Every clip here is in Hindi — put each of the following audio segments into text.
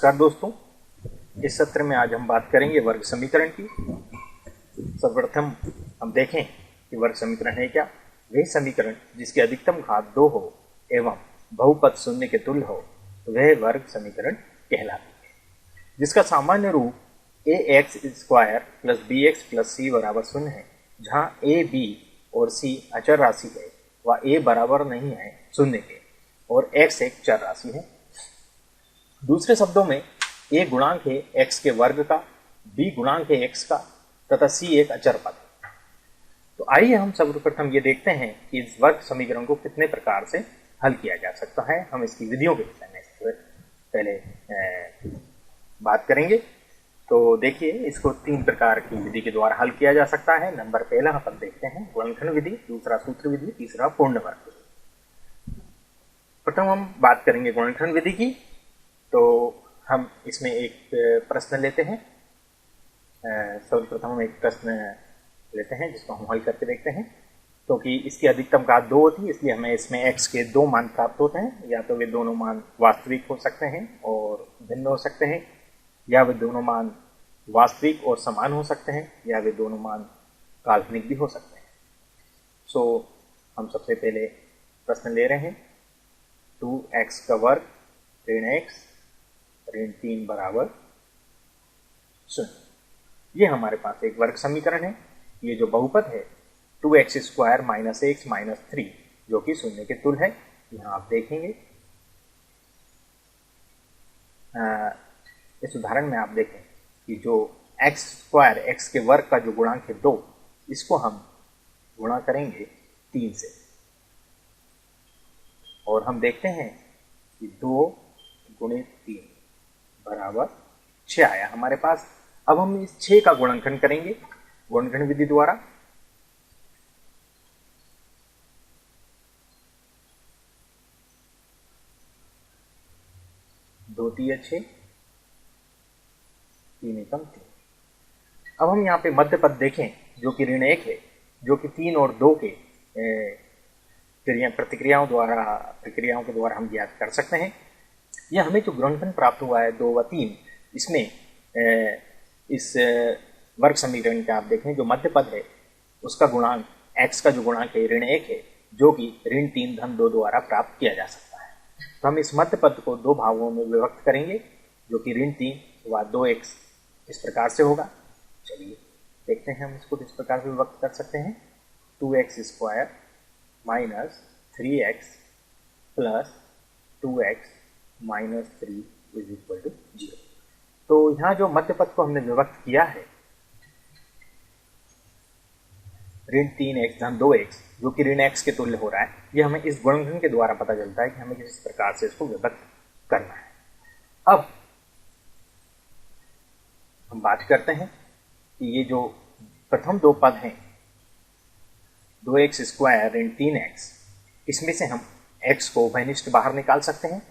नमस्कार दोस्तों, इस सत्र में आज हम बात करेंगे वर्ग समीकरण की। सर्वप्रथम हम देखें कि वर्ग समीकरण है क्या। वह समीकरण जिसकी अधिकतम घात 2 हो एवं बहुपद शून्य के तुल्य हो वह वर्ग समीकरण कहलाती है, जिसका सामान्य रूप ax square plus bx plus c बराबर 0 है, जहाँ a, b और c अचर राशि है व a बराबर नहीं है 0 के और x एक चर राशि है। दूसरे शब्दों में a गुणांक है x के वर्ग का, b गुणांक है x का तथा c एक अचर पद है। तो आइए हम सर्वप्रथम ये देखते हैं कि इस वर्ग समीकरण को कितने प्रकार से हल किया जा सकता है। हम इसकी विधियों के विषय में पहले बात करेंगे। तो देखिए, इसको 3 प्रकार की विधि के द्वारा हल किया जा सकता है। नंबर पहला अपन देखते हैं गुणनखंड विधि, दूसरा सूत्र विधि, तीसरा पूर्ण वर्ग विधि। प्रथम हम बात करेंगे गुणनखंड विधि की। तो हम इसमें एक प्रश्न लेते हैं। सर्वप्रथम हम एक प्रश्न लेते हैं जिसको हम हल करके देखते हैं। क्योंकि इसकी अधिकतम घात 2 होती है, इसलिए हमें इसमें x के 2 मान प्राप्त होते हैं। या तो वे दोनों मान वास्तविक हो सकते हैं और भिन्न हो सकते हैं, या वे दोनों मान वास्तविक और समान हो सकते हैं, या वे दोनों मान काल्पनिक भी हो सकते हैं। सो हम सबसे पहले प्रश्न ले रहे हैं 2x का वर्ग ऋण x ऋण 3 बराबर 0। ये हमारे पास एक वर्ग समीकरण है। ये जो बहुपद है 2x square minus x minus 3 जो कि 0 के तुल्य है। यहाँ आप देखेंगे इस उदाहरण में आप देखें कि जो x स्क्वायर x के वर्ग का जो गुणांक है 2, इसको हम गुणा करेंगे 3 से और हम देखते हैं कि 2 गुणित 3 बराबर 6 आया हमारे पास। अब हम इस 6 का गुणनखंड करेंगे गुणनखंड विधि द्वारा। दो 3 6, 3 एकम 3। अब हम यहाँ पे मध्य पद देखें जो कि ऋण 1 है, जो कि 3 और 2 के प्रक्रियाओं के द्वारा हम ज्ञात कर सकते हैं। यह हमें जो गुणनखंड प्राप्त हुआ है 2 व 3, इसमें इस वर्ग समीकरण का आप देखें जो मध्य पद है उसका गुणांक x का जो गुणांक है ऋण 1 है, जो कि ऋण 3 धन 2 द्वारा प्राप्त किया जा सकता है। तो हम इस मध्य पद को 2 भागों में विभक्त करेंगे, जो कि ऋण 3 व 2x इस प्रकार से होगा। चलिए देखते हैं हम इसको किस प्रकार से विभक्त कर सकते हैं। 2x square minus 3x plus 2x minus 3 is equal to 0। तो यहाँ जो मध्य पद को हमने विभक्त किया है ऋण 3x धन 2x जो कि ऋण x के तुल्य हो रहा है, ये हमें इस गुणनखंड के द्वारा पता चलता है कि हमें किस प्रकार से इसको विभक्त करना है। अब हम बात करते हैं कि ये जो प्रथम 2 पद हैं 2x स्क्वायर ऋण 3x, इसमें से हम x को उभयनिष्ठ बाहर निकाल सकते हैं।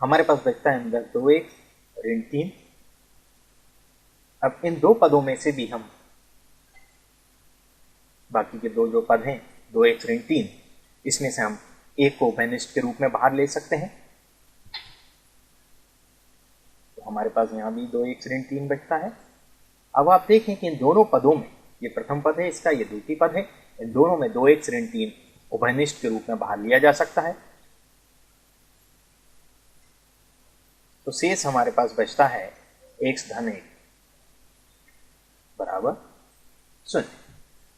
हमारे पास बचता है अंदर 2x ऋण 3। अब इन 2 पदों में से भी हम बाकी के 2 जो पद हैं 2x ऋण 3, इसमें से हम एक को उभयनिष्ठ के रूप में बाहर ले सकते हैं। तो हमारे पास यहाँ भी 2x ऋण 3 बचता है। अब आप देखें कि इन दोनों पदों में, ये प्रथम पद है इसका, ये द्वितीय पद है, इन दोनों में 2x ऋण 3 उभयनिष्ठ के रूप में बाहर लिया जा सकता है। तो शेष हमारे पास बचता है x धन 1 बराबर 0।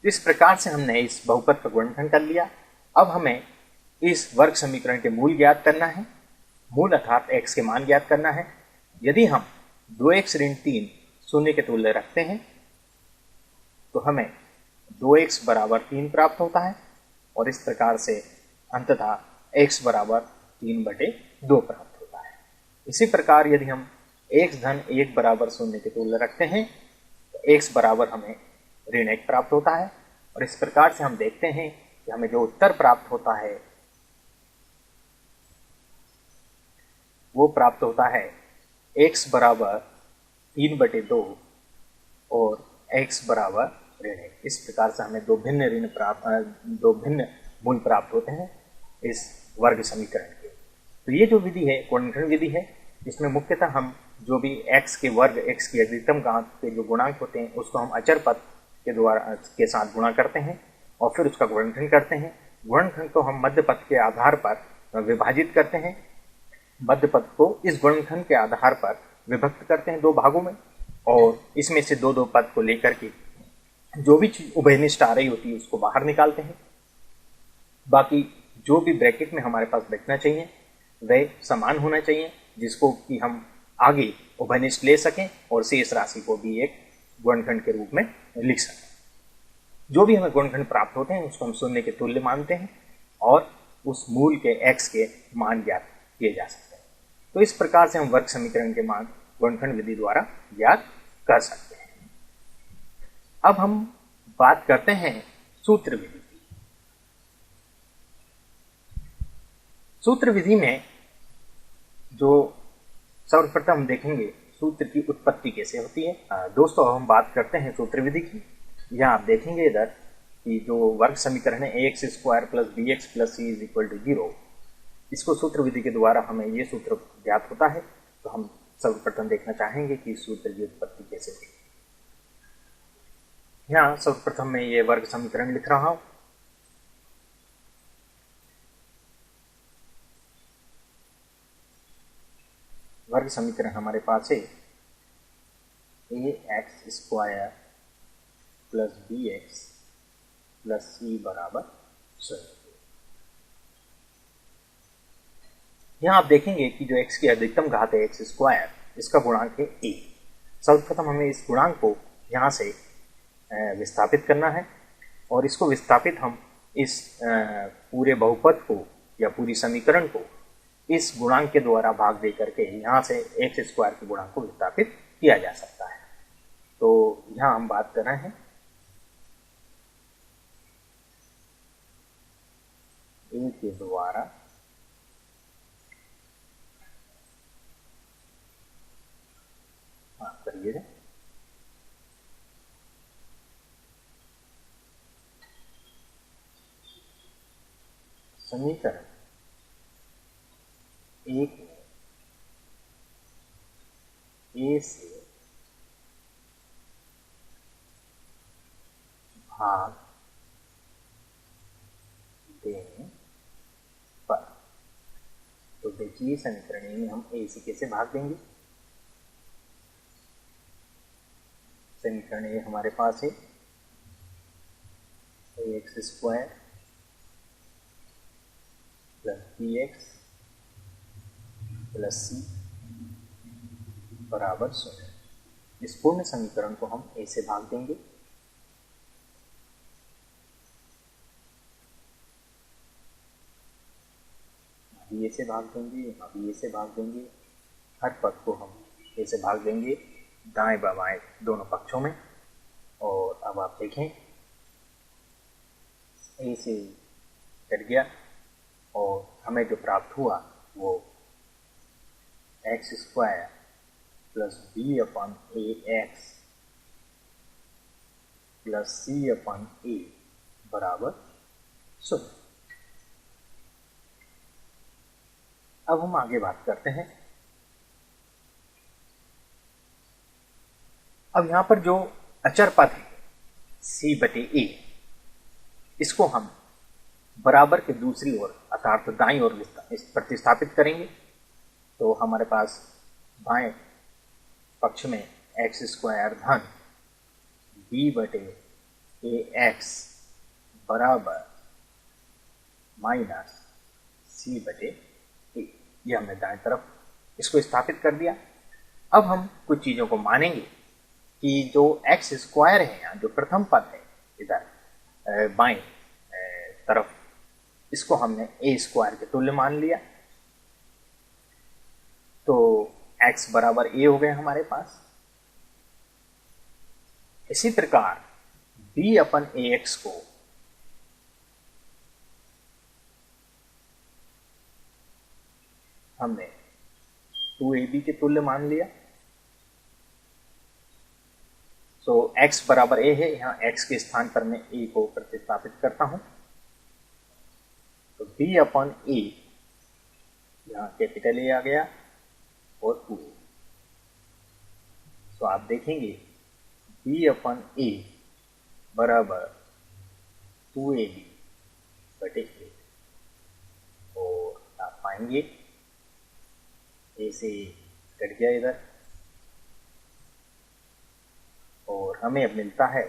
इस प्रकार से हमने इस बहुपद का गुणनखंड कर लिया। अब हमें इस वर्ग समीकरण के मूल ज्ञात करना है। मूल अर्थात x के मान ज्ञात करना है। यदि हम 2x ऋण 3 0 के तुल्य रखते हैं तो हमें 2x बराबर 3 प्राप्त होता है और इस प्रकार से अंततः x बराबर 3/2 प्राप्त होता है। इसी प्रकार यदि हम x धन 1 बराबर 0 के तुल्य रखते हैं तो x बराबर हमें ऋण 1 प्राप्त होता है। और इस प्रकार से हम देखते हैं कि हमें जो उत्तर प्राप्त होता है वो प्राप्त होता है x बराबर 3/2 और x बराबर ऋण 1। इस प्रकार से हमें दो भिन्न मूल प्राप्त होते हैं इस वर्ग समीकरण के। तो ये जो विधि है गुणनखंड विधि है, इसमें मुख्यतः हम जो भी x के वर्ग, x की अधिकतम घात के जो गुणांक होते हैं उसको हम अचर पद के द्वारा के साथ गुणा करते हैं और फिर उसका गुणनखंड करते हैं। गुणनखंड को हम मध्य पद के आधार पर विभाजित करते हैं, मध्य पद को इस गुणनखंड के आधार पर विभक्त करते हैं 2 भागों में, और इसमें से 2-2 पद को लेकर के जो भी चीज उभयनिष्ठ आ रही होती है उसको बाहर निकालते हैं। बाकी जो भी ब्रैकेट में हमारे पास बैठना चाहिए वह समान होना चाहिए, जिसको कि हम आगे उभयनिष्ठ ले सकें और शेष राशि को भी एक गुणनखंड के रूप में लिख सकें। जो भी हमें गुणनखंड प्राप्त होते हैं उसको हम शून्य के तुल्य मानते हैं और उस मूल के x के मान ज्ञात किए जा सकते हैं। तो इस प्रकार से हम वर्ग समीकरण के मान गुणनखंड विधि द्वारा ज्ञात कर सकते हैं। अब हम बात करते हैं सूत्र विधि की। सूत्र विधि में जो सर्वप्रथम हम देखेंगे सूत्र की उत्पत्ति कैसे होती है। दोस्तों हम बात करते हैं सूत्र विधि की। यहाँ आप देखेंगे इधर कि जो वर्ग समीकरण है ax square plus B X plus C is equal to 0, इसको सूत्र विधि के द्वारा हमें ये सूत्र ज्ञात होता है। तो हम सर्वप्रथम देखना चाहेंगे कि इस सूत्र की उत्पत्ति कैसे हुई। यहाँ सर्वप्रथम मैं ये वर्ग समीकरण लिख रहा हूं। वर्ग समीकरण हमारे पास है ax square plus B X plus C बराबर 0। यहाँ आप देखेंगे कि जो x की अधिकतम घात है x स्क्वायर, इसका गुणांक है a। सर्वप्रथम हमें इस गुणांक को यहाँ से विस्थापित करना है और इसको विस्थापित हम इस पूरे बहुपद को या पूरी समीकरण को इस गुणांक के द्वारा भाग दे करके यहाँ से x स्क्वायर के गुणांक को विस्थापित किया जा सकता है। तो यहाँ हम बात कर रहे हैं a के द्वारा करिए समीकरण 1 में a से भाग देने पर। तो देखिए समीकरण में हम a से कैसे भाग देंगे। समीकरण a हमारे पास है ax square plus B X plus C बराबर 0। इस पूर्ण समीकरण को हम a से भाग देंगे। a से भाग देंगे, यहाँ भी a से भाग देंगे। हर पद को हम a से भाग देंगे दाएं बाएं दोनों पक्षों में। और अब आप देखें a से कट गया और हमें जो प्राप्त हुआ वो एक्स स्क्वायर प्लस बी अपन ए एक्स प्लस सी अपन ए बराबर 0। अब हम आगे बात करते हैं। अब यहां पर जो अचर पद है c बटे a, इसको हम बराबर के दूसरी ओर अर्थात दाईं ओर प्रतिस्थापित करेंगे। तो हमारे पास बाएं पक्ष में एक्स स्क्वायर धन b बटे ए एक्स बराबर माइनस सी बटे ए। यह हमने दाएं तरफ इसको स्थापित कर दिया। अब हम कुछ चीज़ों को मानेंगे कि जो एक्स स्क्वायर है, यहाँ जो प्रथम पद है इधर बाएं तरफ, इसको हमने ए स्क्वायर के तुल्य मान लिया। तो x बराबर a हो गया हमारे पास। इसी प्रकार b अपन ए एक्स को हमने 2ab के तुल्य मान लिया। तो x बराबर a है, यहाँ x के स्थान पर मैं a को प्रतिस्थापित करता हूं। तो b अपन a यहाँ कैपिटल ए आ गया और 2a। तो आप देखेंगे b/a बराबर 2ab बटे 8 और आप पाएंगे ए से कट गया इधर और हमें अब मिलता है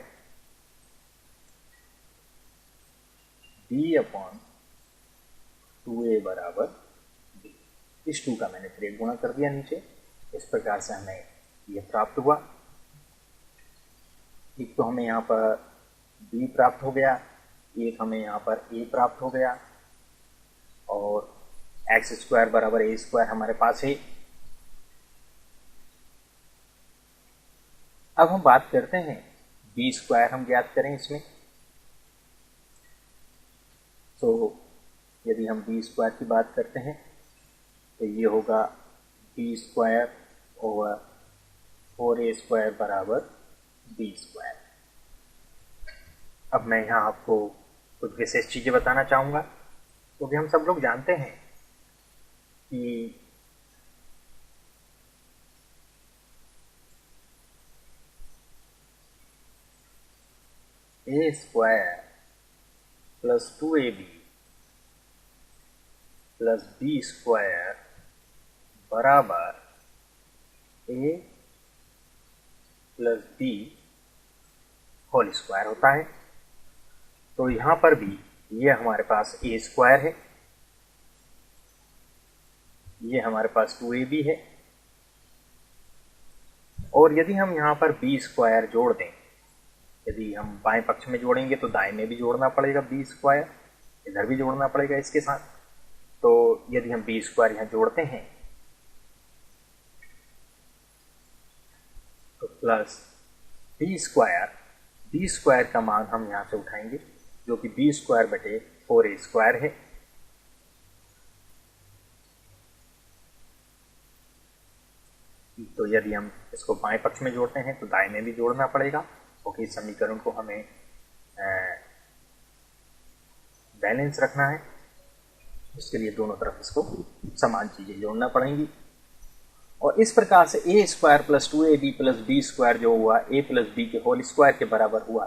b/2a बराबर b। इस 2 का मैंने फिर एक गुणा कर दिया नीचे। इस प्रकार से हमें यह प्राप्त हुआ। एक तो हमें यहाँ पर b प्राप्त हो गया, एक हमें यहाँ पर a प्राप्त हो गया और x² बराबर a² हमारे पास है। अब हम बात करते हैं b² हम ज्ञात करें इसमें। तो यदि हम b² की बात करते हैं तो ये होगा b² ओवर 4a² बराबर b²। अब मैं यहाँ आपको कुछ विशेष चीज़ें बताना चाहूँगा क्योंकि हम सब लोग जानते हैं कि a² plus 2ab plus b² बराबर a plus b whole square होता है। तो यहाँ पर भी ये हमारे पास a² है, ये हमारे पास 2ab है और यदि हम यहाँ पर b² जोड़ दें, यदि हम बाएं पक्ष में जोड़ेंगे तो दाएं में भी जोड़ना पड़ेगा b², इधर भी जोड़ना पड़ेगा इसके साथ। तो यदि हम b² यहाँ जोड़ते हैं तो प्लस b² का मान हम यहाँ से उठाएंगे जो कि b² बटे 4a² है। तो यदि हम इसको बाएं पक्ष में जोड़ते हैं तो दाएं में भी जोड़ना पड़ेगा क्योंकि इस समीकरण को हमें बैलेंस रखना है। इसके लिए दोनों तरफ इसको समान चीज़ें जोड़ना पड़ेंगी और इस प्रकार से a² plus 2ab plus b² जो हुआ a प्लस b के होल स्क्वायर के बराबर हुआ।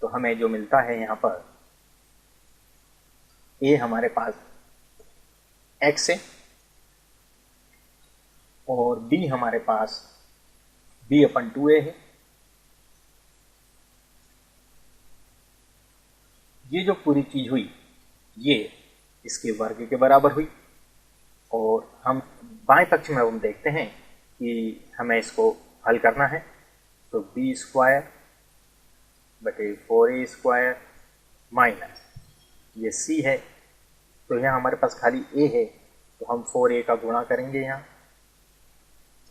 तो हमें जो मिलता है यहाँ पर a हमारे पास x है और b हमारे पास b/2a है। ये जो पूरी चीज हुई ये इसके वर्ग के बराबर हुई और हम बाएं पक्ष में हम देखते हैं कि हमें इसको हल करना है। तो b² बटे 4a² माइनस ये c है। तो यहाँ हमारे पास खाली a है तो हम 4a का गुणा करेंगे। यहाँ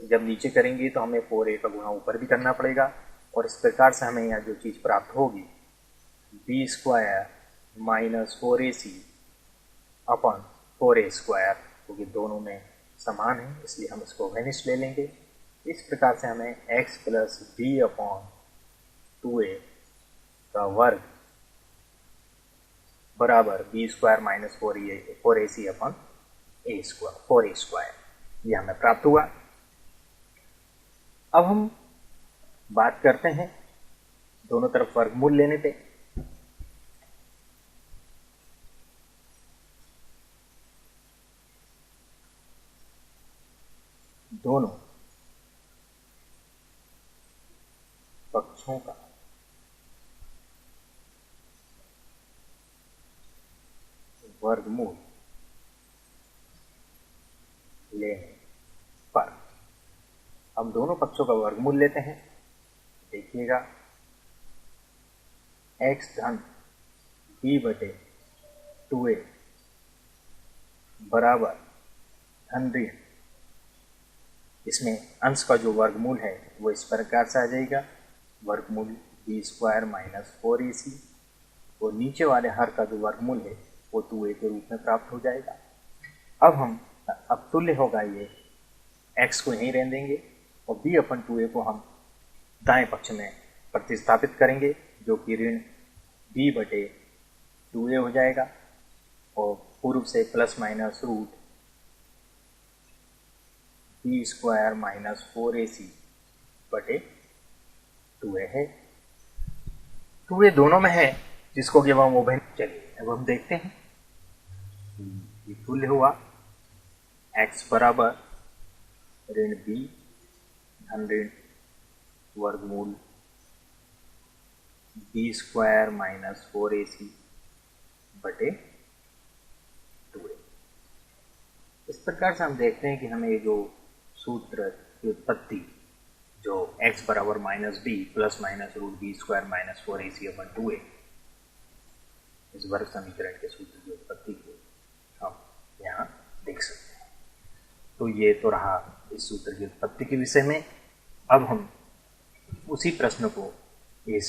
जब नीचे करेंगे तो हमें 4a का गुणा ऊपर भी करना पड़ेगा और इस प्रकार से हमें यहाँ जो चीज़ प्राप्त होगी b² माइनस 4ac अपन 4a² क्योंकि दोनों में समान है इसलिए हम इसको वेनिश ले लेंगे। इस प्रकार से हमें x प्लस b/2a का वर्ग बराबर b² माइनस 4ac अपन 4a² यह हमें प्राप्त हुआ। अब हम बात करते हैं दोनों तरफ वर्गमूल लेने पे। दोनों पक्षों का वर्गमूल लेने पर हम दोनों पक्षों का वर्गमूल लेते हैं। देखिएगा x धन b/2a बराबर धन ऋण, इसमें अंश का जो वर्गमूल है वो इस प्रकार से आ जाएगा वर्गमूल b² माइनस 4ac और नीचे वाले हर का जो वर्गमूल है वो 2a के रूप में प्राप्त हो जाएगा। अब तुल्य होगा ये x को यहीं रहने देंगे और b/2a को हम दाएं पक्ष में प्रतिस्थापित करेंगे जो कि ऋण b/2a हो जाएगा और पूर्व से plus minus root B square minus 4ac बटे 2a है। 2a दोनों में है, जिसको कि हम उभय। चलिए अब हम देखते हैं, ये तुल्य हुआ x बराबर ऋण b धन ऋण वर्गमूल बी स्क्वायर माइनस 4ac बटे 2a। इस प्रकार से हम देखते हैं कि हमें ये जो सूत्र की उत्पत्ति जो x बराबर minus B plus minus root B square minus 4ac अपन 2a, इस वर्ग समीकरण के सूत्र की उत्पत्ति को हम यहाँ देख सकते हैं। तो ये तो रहा इस सूत्र की उत्पत्ति के विषय में। अब हम उसी प्रश्न को इस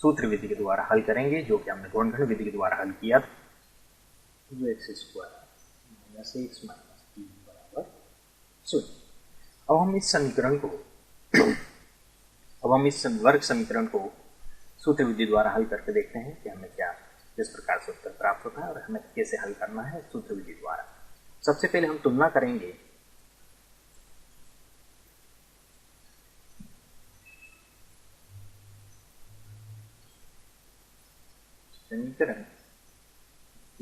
सूत्र विधि के द्वारा हल करेंगे, जो कि हमने गुणनखंड विधि के द्वारा हल किया था। 2x square minus x minus 3 बराबर 0। अब हम इस वर्ग समीकरण को सूत्र विधि द्वारा हल करके देखते हैं कि हमें क्या किस प्रकार से उत्तर प्राप्त होता है और हमें कैसे हल करना है सूत्र विधि द्वारा। सबसे पहले हम तुलना करेंगे समीकरण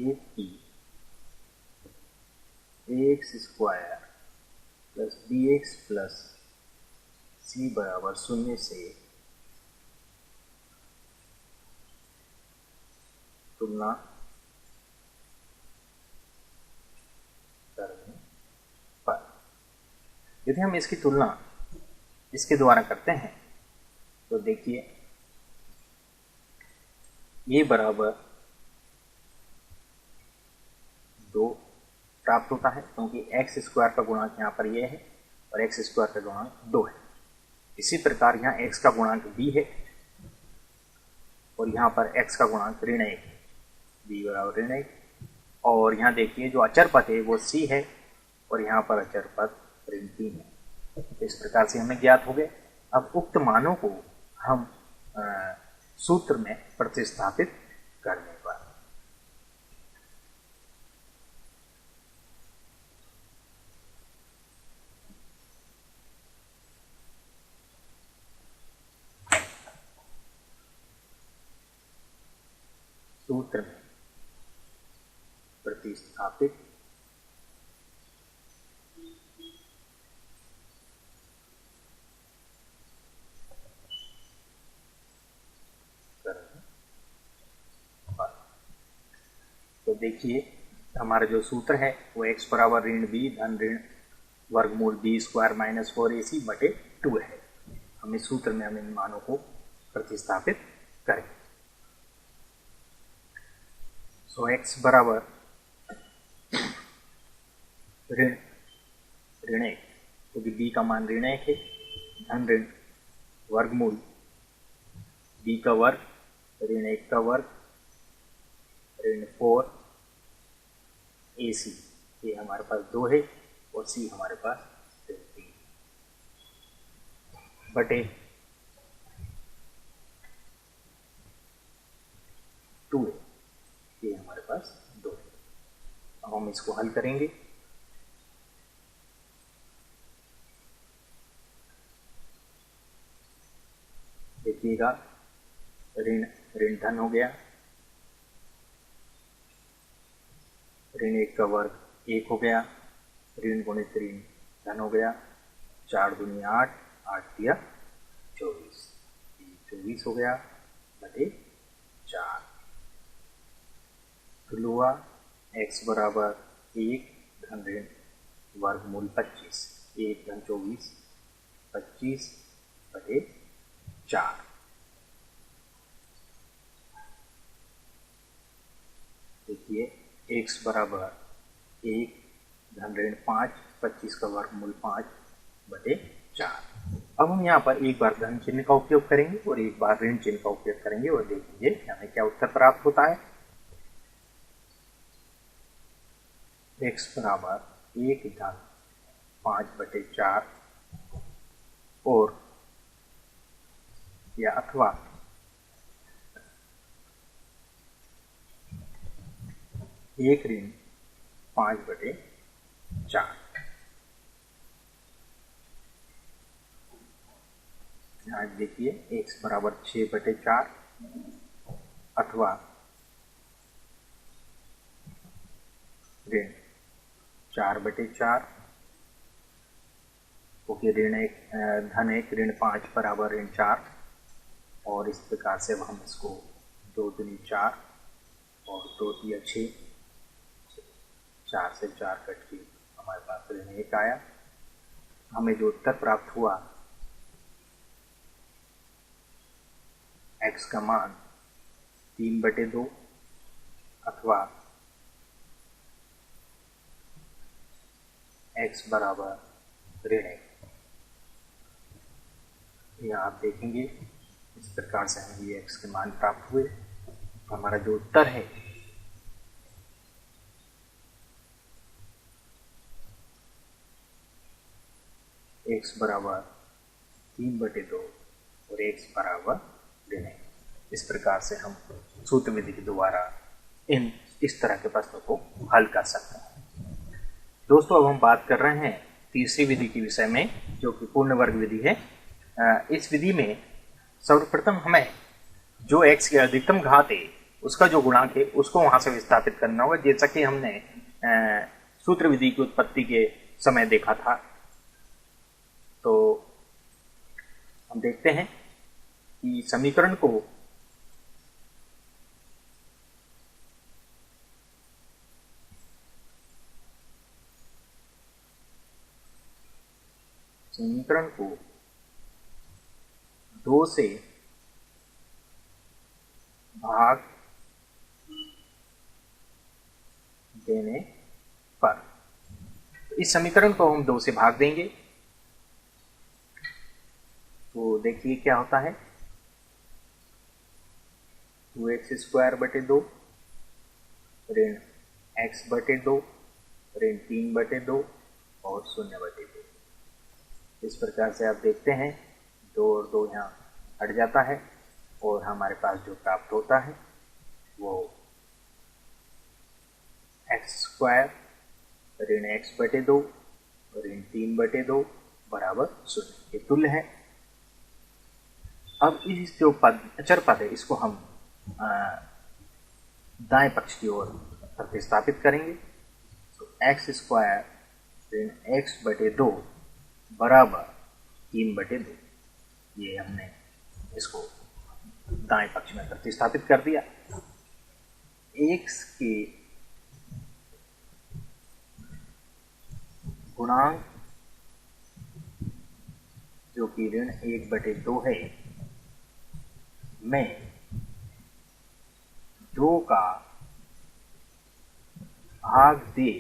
एक की ax square plus bx plus c बराबर 0 से तुलना करने पर, यदि हम इसकी तुलना इसके द्वारा करते हैं तो देखिए ये बराबर 2 प्राप्त होता है, क्योंकि x स्क्वायर का गुणांक यहाँ पर ये है और x स्क्वायर का गुणांक 2 है। इसी प्रकार यहाँ x का गुणांक b है और यहाँ पर x का गुणांक ऋण 1 है, b बराबर ऋण 1। और यहाँ देखिए जो अचर पद है वो c है और यहाँ पर अचर पद ऋण 3 है। तो इस प्रकार से हमें ज्ञात हो गए। अब उक्त मानों को हम सूत्र में प्रतिस्थापित करने पर सूत्र में प्रतिस्थापित तो देखिए हमारा जो सूत्र है वो x बराबर ऋण b धन ऋण वर्गमूल b स्क्वायर माइनस 4ac बटे 2 है। हम इस सूत्र में हम इन मानों को प्रतिस्थापित करें। सो x बराबर ऋण 1, क्योंकि b का मान ऋण 1 है, धन ऋण वर्गमूल b का वर्ग ऋण 1 का वर्ग ऋण 4 ac, ये हमारे पास 2 है और c हमारे पास ऋण 3 बटे 2 है, ये हमारे पास 2 है। अब हम इसको हल करेंगे। देखिएगा ऋण ऋण धन हो गया, ऋण 1 का वर्ग 1 हो गया, ऋण गुणित ऋण धन हो गया, 4 दूनी 8, 8 दिया 24, 24 हो गया बटे 4। तुल्य हुआ x बराबर 1 धन ऋण वर्गमूल 25, 1 धन 24, 25 बटे 4। देखिए x बराबर 1 धन ऋण 5, 25 का वर्गमूल 5 बटे 4। अब हम यहाँ पर एक बार धन चिन्ह का उपयोग करेंगे और एक बार ऋण चिन्ह का उपयोग करेंगे और देखेंगे कि हमें क्या उत्तर प्राप्त होता है। x बराबर 1 धन 5 बटे 4 और या अथवा 1 ऋण 5 बटे 4। यहाँ देखिए x बराबर 6/4 अथवा ऋण 4/4, ओके, धन 1 ऋण 5 बराबर ऋण 4, और इस प्रकार से अब हम इसको 2 दूनी 4 और 2 तिया 6, 4 से 4 कट के हमारे पास ऋण 1 आया। हमें जो उत्तर प्राप्त हुआ x का मान 3/2 अथवा x बराबर ऋण 1। यहाँ आप देखेंगे इस प्रकार से हमें ये x के मान प्राप्त हुए। हमारा जो उत्तर है x बराबर 3/2 और x बराबर ऋण 1। इस प्रकार से हम सूत्र विधि के द्वारा इस तरह के प्रश्नों को हल कर सकते हैं। दोस्तों, अब हम बात कर रहे हैं तीसरी विधि के विषय में, जो कि पूर्ण वर्ग विधि है। इस विधि में सर्वप्रथम हमें जो x की अधिकतम घात है उसका जो गुणांक है उसको वहां से विस्थापित करना होगा, जैसा कि हमने सूत्र विधि की उत्पत्ति के समय देखा था। तो हम देखते हैं कि समीकरण को समीकरण को 2 से भाग देने पर, इस समीकरण को हम 2 से भाग देंगे तो देखिए क्या होता है। 2x² 2 ऋण x/2 ऋण 3/2 और 0/2। इस प्रकार से आप देखते हैं 2 और 2 यहाँ हट जाता है और हमारे पास जो प्राप्त होता है वो x² ऋण x/2 ऋण 3/2 बराबर 0 के तुल्य है। अब इस जो अचर पद है इसको हम दाएं पक्ष की ओर प्रतिस्थापित करेंगे। तो x² ऋण x/2 बराबर 3/2, ये हमने इसको दाएं पक्ष में प्रतिस्थापित कर दिया। x के गुणांक जो कि ऋण 1/2 है में 2 का भाग दे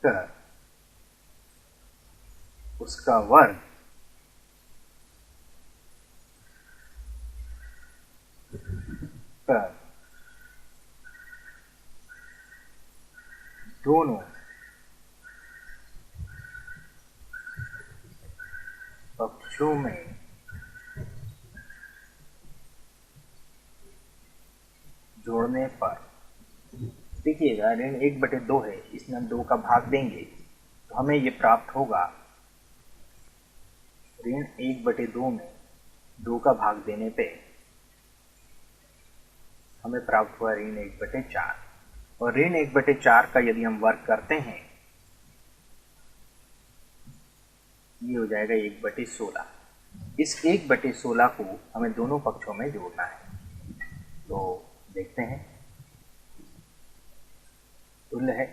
कर उसका वर्ग कर दोनों पक्षों में जोड़ने पर, देखिएगा ऋण 1/2 है, इसमें हम 2 का भाग देंगे तो हमें ये प्राप्त होगा ऋण 1/2 में 2 का भाग देने पे हमें प्राप्त हुआ ऋण 1/4, और ऋण 1/4 का यदि हम वर्ग करते हैं ये हो जाएगा 1/16। इस 1/16 को हमें दोनों पक्षों में जोड़ना है। तो देखते हैं, तुल्य है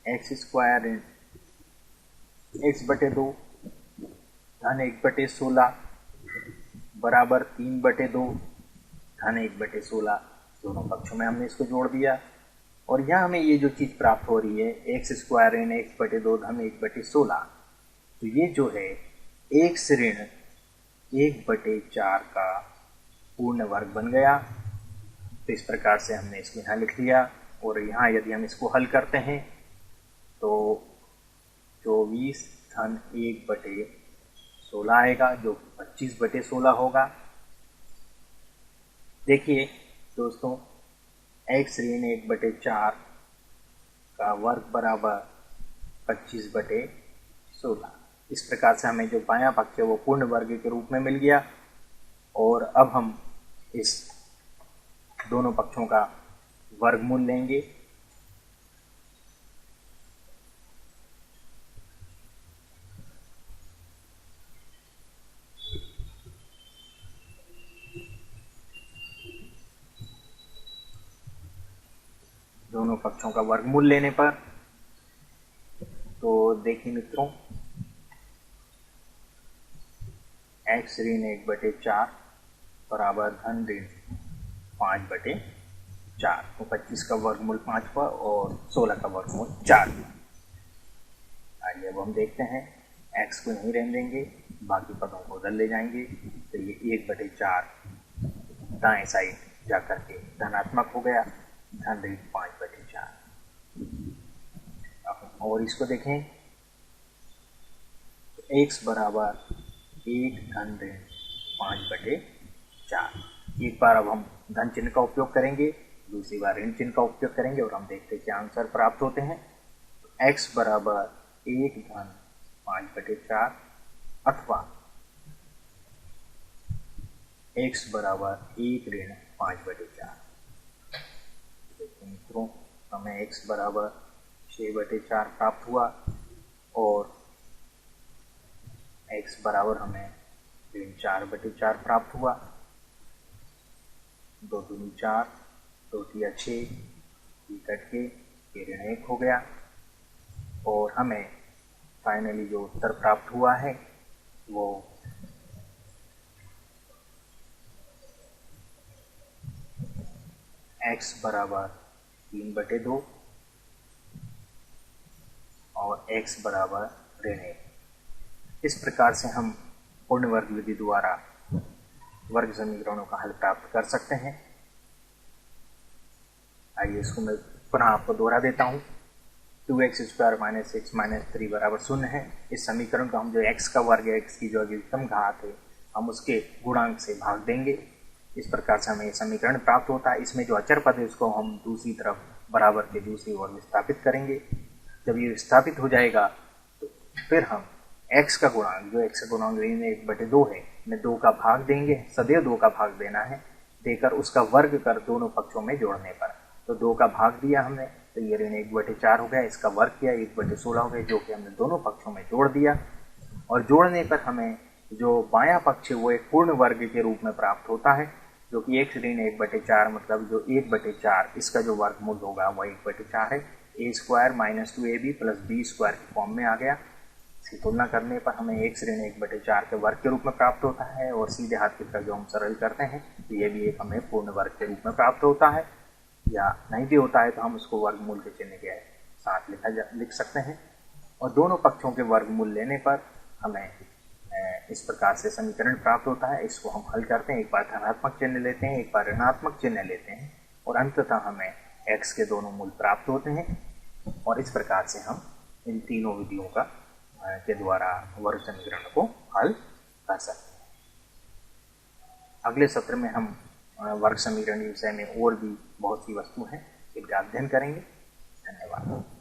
x² ऋण x/2 धन 1/16 बराबर 3/2 धन 1/16। दोनों पक्षों में हमने इसको जोड़ दिया और यहाँ हमें ये जो चीज प्राप्त हो रही है x² ऋण x/2 धन 1/16, तो ये जो है x ऋण 1/4 का पूर्ण वर्ग बन गया। तो इस प्रकार से हमने इसको यहाँ लिख लिया और यहाँ यदि हम इसको हल करते हैं तो 24 धन 1/16 आएगा जो 25/16 होगा। देखिए दोस्तों, x ऋण 1/4 का वर्ग बराबर 25/16। इस प्रकार से हमें जो बायां पक्ष है वो पूर्ण वर्ग के रूप में मिल गया। और अब हम इस दोनों पक्षों का वर्गमूल लेंगे। दोनों पक्षों का वर्गमूल लेने पर तो देखिए मित्रों, x ऋण 1/4 बराबर धन ऋण 5/4। तो 25 का वर्गमूल 5 हुआ और 16 का वर्गमूल 4 हुआ। आइए अब हम देखते हैं, x को नहीं रहने देंगे, बाकी पदों को उधर ले जाएंगे। तो ये 1/4 दाएं साइड जाकर के धनात्मक हो गया, धन ऋण 5/4। और इसको देखें, x बराबर 1 धन ऋण 5/4। एक बार अब हम धन चिन्ह का उपयोग करेंगे, दूसरी बार ऋण चिन्ह का उपयोग करेंगे और हम देखते हैं क्या आंसर प्राप्त होते हैं। x बराबर 1 धन 5/4 अथवा x बराबर 1 ऋण 5/4। देखिए मित्रों, हमें x बराबर 6/4 प्राप्त हुआ और x बराबर हमें ऋण 4/4 प्राप्त हुआ। 2 दूनी 4, 2 तिया 6, ये कट के ये ऋण 1 हो गया। और हमें फाइनली जो उत्तर प्राप्त हुआ है वो x बराबर 3/2 और x बराबर ऋण 1। इस प्रकार से हम पूर्ण वर्ग विधि द्वारा वर्ग समीकरणों का हल प्राप्त कर सकते हैं। आइए इसको मैं पुनः आपको दोहरा देता हूँ। 2x² - 6 - 3 बराबर 0 है। इस समीकरण को हम जो x का वर्ग है, x की जो अधिकतम घात है, हम उसके गुणांक से भाग देंगे। इस प्रकार से हमें ये समीकरण प्राप्त होता है। इसमें जो अचर पद है उसको हम दूसरी तरफ बराबर के दूसरी ओर विस्थापित करेंगे। जब ये विस्थापित हो जाएगा तो फिर हम x का गुणांक, जो x का गुणांक ऋण 1/2 है, में 2 का भाग देंगे। सदैव 2 का भाग देना है, देकर उसका वर्ग कर दोनों पक्षों में जोड़ने पर। तो 2 का भाग दिया हमने, तो ये ऋण 1/4 हो गया। इसका वर्ग किया 1/16 हो गया, जो कि हमने दोनों पक्षों में जोड़ दिया। और जोड़ने पर हमें जो बायां पक्ष है वो एक पूर्ण वर्ग के रूप में प्राप्त होता है, जो कि x ऋण 1/4 मतलब जो 1/4 इसका जो वर्गमूल होगा वह 1/4 है। a² - 2ab + b² के फॉर्म में आ गया। इसकी तुलना करने पर हमें x ऋण 1/4 के वर्ग के रूप में प्राप्त होता है। और सीधे हाथ की तरफ जो हम सरल करते हैं तो ये भी एक हमें पूर्ण वर्ग के रूप में प्राप्त होता है। या नहीं भी होता है तो हम उसको वर्गमूल के चिन्ह के साथ लिख सकते हैं। और दोनों पक्षों के वर्गमूल लेने पर हमें इस प्रकार से समीकरण प्राप्त होता है। इसको हम हल करते हैं, एक बार धनात्मक चिन्ह लेते हैं, एक बार ऋणात्मक चिन्ह लेते हैं और अंततः हमें x के दोनों मूल प्राप्त होते हैं। और इस प्रकार से हम इन तीनों विधियों का के द्वारा वर्ग समीकरण को हल कर सकते हैं। अगले सत्र में हम वर्ग समीकरण के विषय में और भी बहुत सी वस्तु हैं, इनका अध्ययन करेंगे। धन्यवाद।